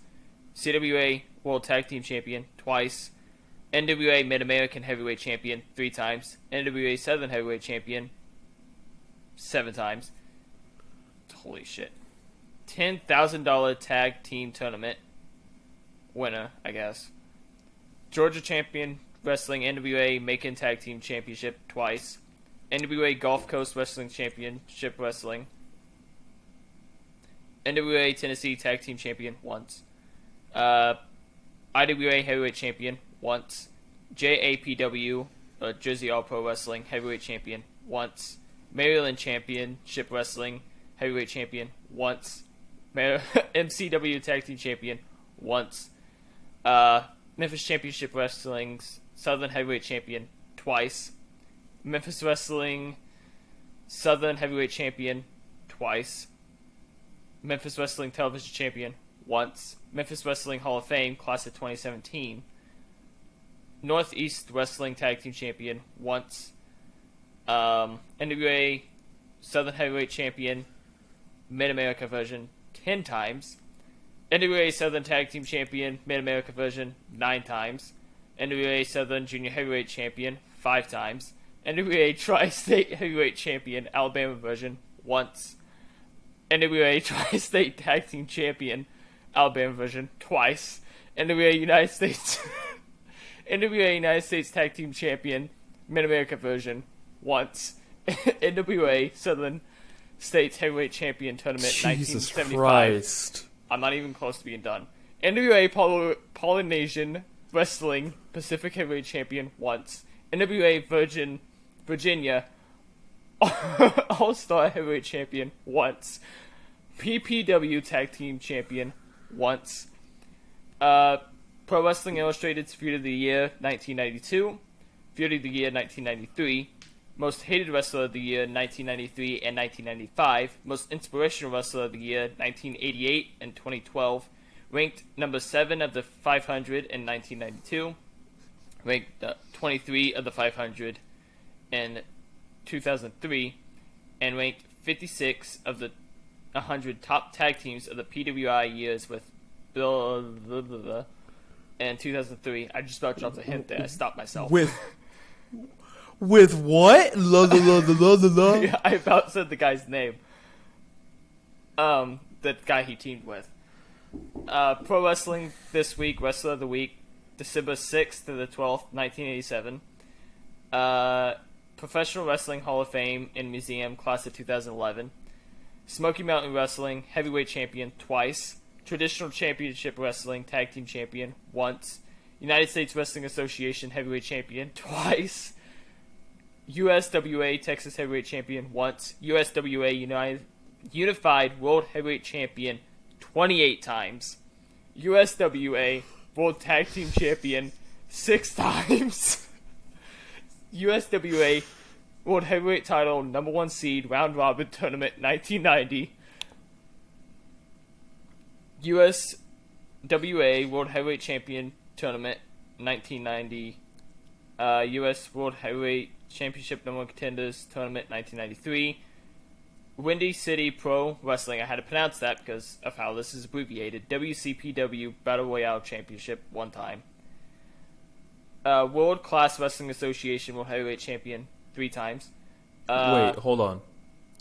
CWA World Tag Team Champion twice. NWA Mid-American Heavyweight Champion 3 times. NWA Southern Heavyweight Champion 7 times. Holy shit. $10,000 Tag Team Tournament winner, I guess. Georgia Champion Wrestling NWA Macon Tag Team Championship twice. NWA Gulf Coast Wrestling Championship Wrestling. NWA Tennessee Tag Team Champion once. IWA Heavyweight Champion once. JAPW Jersey All Pro Wrestling Heavyweight Champion once. Maryland Championship Wrestling Heavyweight Champion once. MCW Tag Team Champion once. Memphis Championship Wrestling's Southern Heavyweight Champion twice. Memphis Wrestling Southern Heavyweight Champion twice. Memphis Wrestling Television Champion once. Memphis Wrestling Hall of Fame Class of 2017. Northeast Wrestling Tag Team Champion once. NWA Southern Heavyweight Champion Mid-America version 10 times. NWA Southern Tag Team Champion Mid-America version 9 times. NWA Southern Junior Heavyweight Champion 5 times. NWA Tri-State Heavyweight Champion Alabama version once. NWA Tri-State Tag Team Champion Alabama version twice. NWA United States NWA United States Tag Team Champion Mid-America version once. NWA Southern States Heavyweight Champion Tournament Jesus 1975. Christ. I'm not even close to being done. NWA Polynesian Wrestling Pacific Heavyweight Champion once. NWA Virginia All-Star Heavyweight Champion once. PPW Tag Team Champion once. Pro Wrestling Illustrated's Feud of the Year 1992. Feud of the Year 1993. Most Hated Wrestler of the Year 1993 and 1995. Most Inspirational Wrestler of the Year 1988 and 2012. Ranked number 7 of the 500 in 1992. Ranked 23 of the 500 in 2003. And ranked 56 of the 100 top tag teams of the PWI years with Bill and 2003. I just about dropped a hint there. I stopped myself. With what? La la la la la la. Yeah, I about said the guy's name. The guy he teamed with. Pro Wrestling This Week, Wrestler of the Week, December 6th to the 12th, 1987. Professional Wrestling Hall of Fame and Museum, Class of 2011. Smoky Mountain Wrestling Heavyweight Champion twice, Traditional Championship Wrestling Tag Team Champion once, United States Wrestling Association Heavyweight Champion twice, USWA Texas Heavyweight Champion once, USWA Unified World Heavyweight Champion 28 times, USWA World Tag Team Champion 6 times, USWA World Heavyweight Title number 1 seed Round Robin Tournament 1990, USWA World Heavyweight Champion Tournament 1990, US World Heavyweight Championship number 1 Contenders Tournament 1993, Windy City Pro Wrestling, I had to pronounce that because of how this is abbreviated, WCPW Battle Royale Championship 1 time, World Class Wrestling Association World Heavyweight Champion 3 times. Wait, hold on.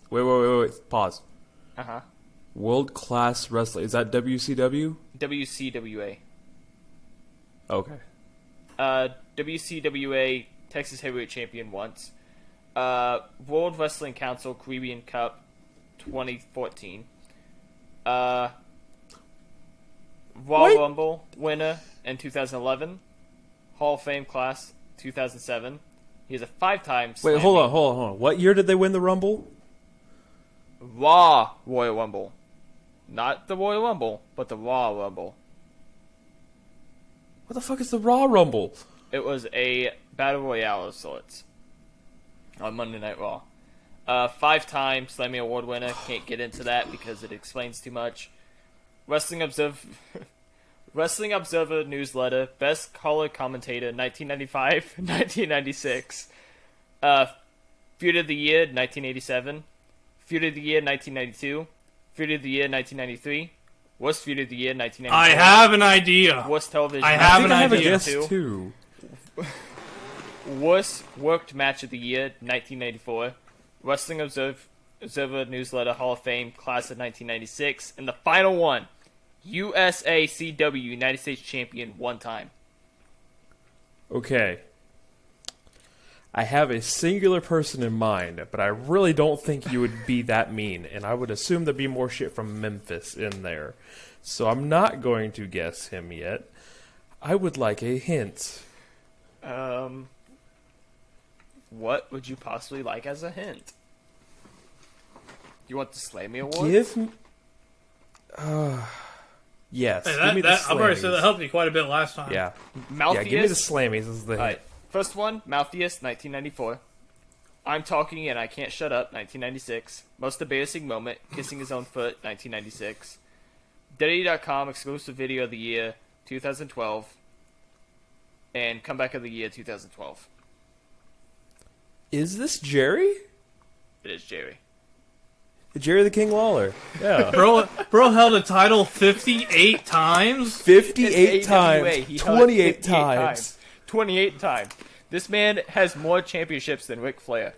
Wait. Pause. Uh-huh. World Class Wrestling. Is that WCW? WCWA. Okay. WCWA Texas Heavyweight Champion once. World Wrestling Council Caribbean Cup 2014. Raw Rumble winner in 2011. Hall of Fame class 2007. He is a 5-time. Wait, hold on. What year did they win the Rumble? Raw Royal Rumble. Not the Royal Rumble, but the Raw Rumble. What the fuck is the Raw Rumble? It was a battle royale of sorts on Monday Night Raw. 5-time Slammy Award winner. Can't get into that because it explains too much. Wrestling Observer Newsletter. Best Color Commentator 1995, 1996. Feud of the Year 1987. Feud of the Year 1992. Feud of the Year 1993. Worst Feud of the Year 1994. I have an idea. Worst Television. I have an I have a idea guess too. Worst Worked Match of the Year 1994. Wrestling Observer Newsletter Hall of Fame Class of 1996. And the final one, USACW United States Champion 1 time. Okay. I have a singular person in mind, but I really don't think you would be that mean, and I would assume there'd be more shit from Memphis in there. So I'm not going to guess him yet. I would like a hint. What would you possibly like as a hint? You want the Slammy Award? Give me... yes. Hey, give me the I've already said that Slammies. helped you quite a bit last time. Yeah. Malthius. Yeah, give me the Slammies as the hint. Alright, first one, Malthius, 1994. I'm Talking and I Can't Shut Up, 1996. Most Embarrassing Moment, Kissing His Own Foot, 1996. Daddy.com Exclusive Video of the Year, 2012. And Comeback of the Year, 2012. Is this Jerry? It is Jerry. Jerry the King Lawler. Yeah. Bro held a title 58 times? 58 It's AWA. times. He held it 28 58 times. 28 times. This man has more championships than Ric Flair.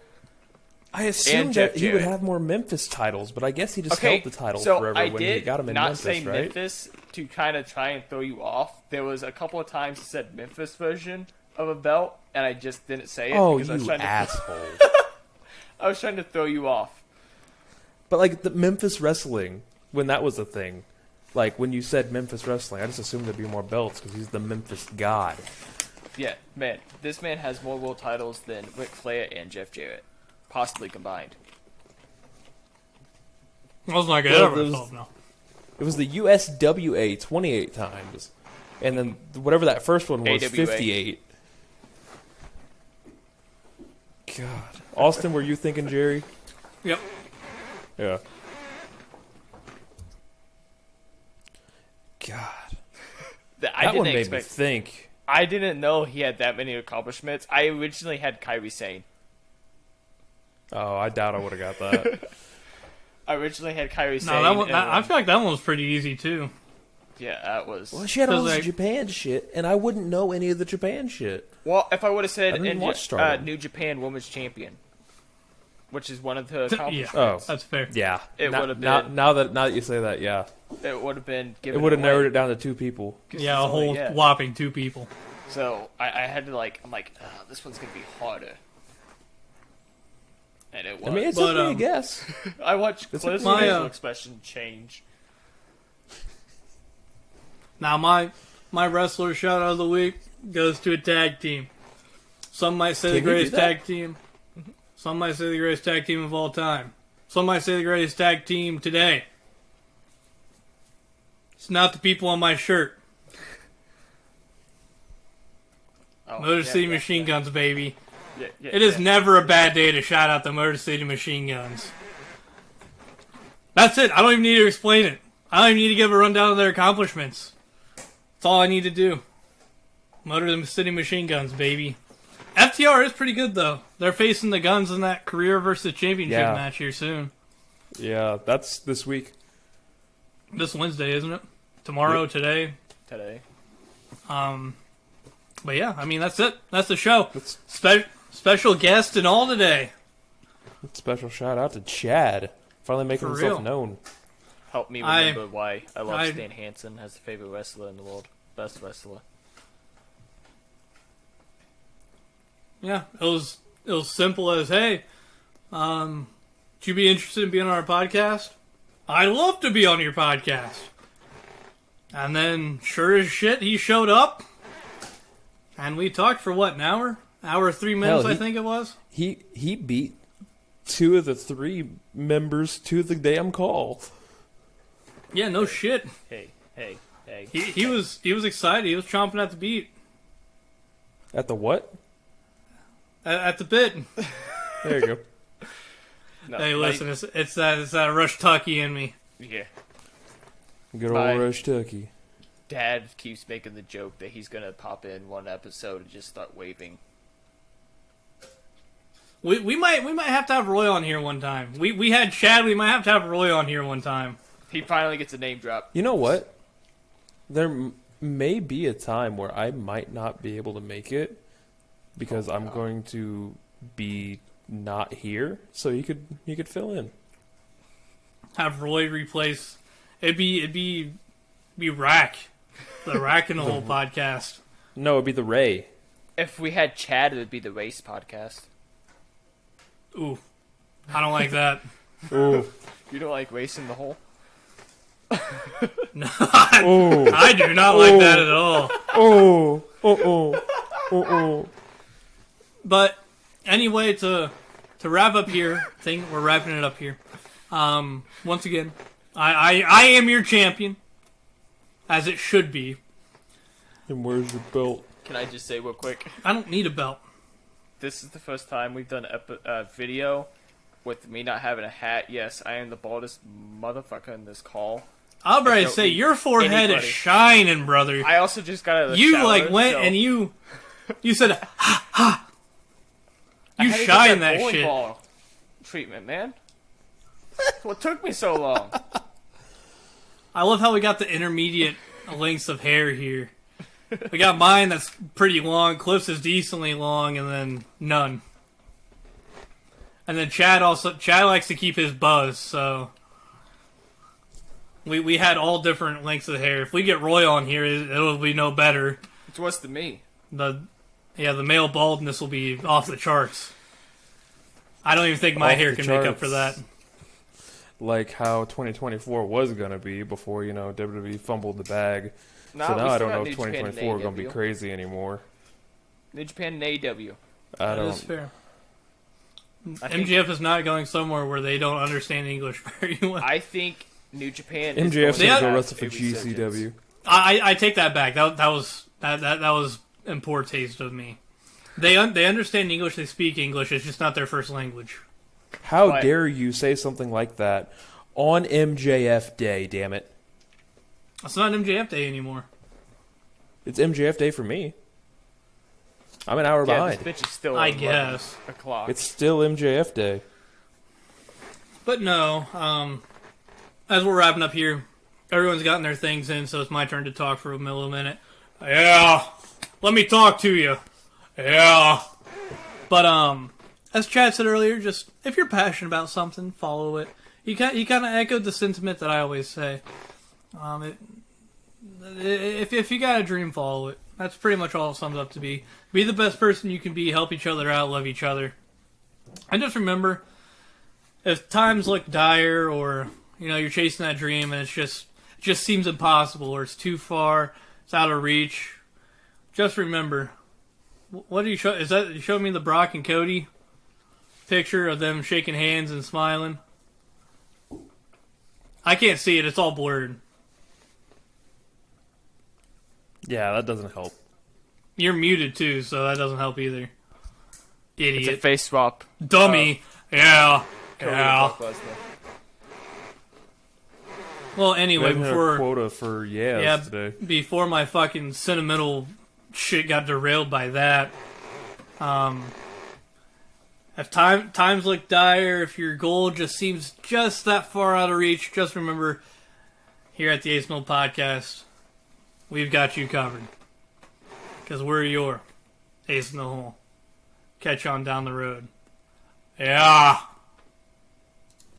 I assumed And Jeff that he would Jarrett. have more Memphis titles, but I guess he just Okay, held the title so forever I when he did got him in not Memphis, say right? Memphis to kind of try and throw you off. There was a couple of times he said Memphis version of a belt, and I just didn't say it. Oh, because I was you trying to, asshole. I was trying to throw you off. But like the Memphis wrestling, when that was a thing, like when you said Memphis wrestling, I just assumed there'd be more belts because he's the Memphis god. Yeah, man, this man has more world titles than Ric Flair and Jeff Jarrett, possibly combined. I was like, Well, ever there was- myself now. It was the USWA 28 times, and then whatever that first one was, AWA. 58. God, Austin, were you thinking Jerry? Yep. Yeah. God, I that didn't one made me expect. think. I didn't know he had that many accomplishments. I originally had Kairi Sane. Oh, I doubt I would have got that. I originally had Kairi Sane. No, that one, and I feel like that one was pretty easy too. yeah, that was. Well, she had all Because, this like- Japan shit, and I wouldn't know any of the Japan shit. Well, if I would have said I didn't watch New Stardom. Japan Women's Champion, which is one of the Yeah, accomplishments, Oh, that's fair. yeah. It Now- would've now, been- now that you say that, yeah, it would have been it given. would have away. narrowed it down to 2 people. Yeah, a whole Yeah. whopping 2 people. So I had to I'm like, this one's gonna be harder. And it was. I mean, it's But, okay, I guess. I watched It's Cliff's my, facial expression change. Now, my wrestler shout out of the week goes to a tag team. Some might say the Can you do greatest that? tag team. Some might say the greatest tag team of all time. Some might say the greatest tag team today. It's not the people on my shirt. Oh, Motor yeah, City yeah, Machine Guns, baby. Yeah, yeah, It is yeah. never a bad day to shout out the Motor City Machine Guns. That's it. I don't even need to explain it. I don't even need to give a rundown of their accomplishments. That's all I need to do. Motor City Machine Guns, baby. FTR is pretty good, though. They're facing the Guns in that career versus championship Yeah. match here soon. Yeah, that's this week. This Wednesday, isn't it? Tomorrow, Yep. today. Today. But yeah, I mean, that's it. That's the show. That's Special guest and all today. special shout out to Chad. Finally making For himself real. known. Help me I- remember why I love I- Stan Hansen as the favorite wrestler in the world. Best wrestler. Yeah, it was simple as, hey, would you be interested in being on our podcast? I'd love to be on your podcast. And then, sure as shit, he showed up. And we talked for what, an hour? Hour 3 minutes, Hell, I think it was. He beat 2 of the 3 members to the damn call. Yeah, no shit. Hey. He was excited. He was chomping at the beat. At the what? At the bit. There you go. No, Hey, like- listen, it's that Rush Tucky in me. Yeah. Good old Bye. Rush Tucky. Dad keeps making the joke that he's gonna pop in one episode and just start waving. We might have to have Roy on here one time. We had Chad. We might have to have Roy on here one time. He finally gets a name drop. You know what? There may be a time where I might not be able to make it because I'm going to be not here, so you could fill in. Have Roy replace. It'd be Rack, the Rack in the whole podcast. No, it'd be the Ray. If we had Chad, it would be the race podcast. Ooh, I don't like that. Ooh. You don't like race in the hole? No, Oh. I do not like that at all. Oh. Oh. But anyway, to wrap up here, we're wrapping it up here. Once again, I am your champion, as it should be. And where's your belt? Can I just say real quick? I don't need a belt. This is the first time we've done a video with me not having a hat. Yes, I am the baldest motherfucker in this call. I'll I probably don't say need your forehead anybody. is shining, brother. I also just got out of the You shower, like went so and you said ha ha. I You had to get shine that bowling shit. ball treatment, man. What took me so long? I love how we got the intermediate lengths of hair here. We got mine that's pretty long, Cliff's is decently long, and then none. And then Chad likes to keep his buzz, so we had all different lengths of hair. If we get Roy on here, it'll be no better. It's worse than me. The male baldness will be off the charts. I don't even think my Off hair the can make up for charts. that. Like how 2024 was gonna be before WWE fumbled the bag. Nah, So we now I still don't got know if New Japan and 2024 is gonna be AEW. crazy anymore. New Japan and AEW. I That don't. is fair. I think, MJF is not going somewhere where they don't understand English very well. I think New Japan. MJF's is They gonna had- go have wrestle for a resurgence. GCW. I take that back. That was in poor taste of me. They understand English. They speak English. It's just not their first language. How But- dare you say something like that on MJF Day? Damn it! It's not MJF Day anymore. It's MJF Day for me. I'm an hour Yeah, behind. this bitch is still. I 11 guess. o'clock. It's still MJF Day. But no, as we're wrapping up here, everyone's gotten their things in, so it's my turn to talk for a minute. Yeah, let me talk to you. Yeah. But as Chad said earlier, just if you're passionate about something, follow it. You kind of echoed the sentiment that I always say. If you got a dream, follow it. That's pretty much all it sums up to be. Be the best person you can be. Help each other out. Love each other. And just remember, if times look dire, or you're chasing that dream and it just seems impossible, or it's too far, it's out of reach, just remember. What do you show? Is that you showed me the Brock and Cody picture of them shaking hands and smiling? I can't see it. It's all blurred. Yeah, that doesn't help. You're muted too, so that doesn't help either. Idiot. It's a face swap. Dummy. Yeah. Cody Yeah. and Brock Lesnar. Well, anyway, We haven't hit our quota for today. before my fucking sentimental shit got derailed by that. If times look dire, if your goal just seems just that far out of reach, just remember, here at the Ace Mill Podcast, we've got you covered. Because we're your Ace in the Hole. Catch you on down the road. Yeah.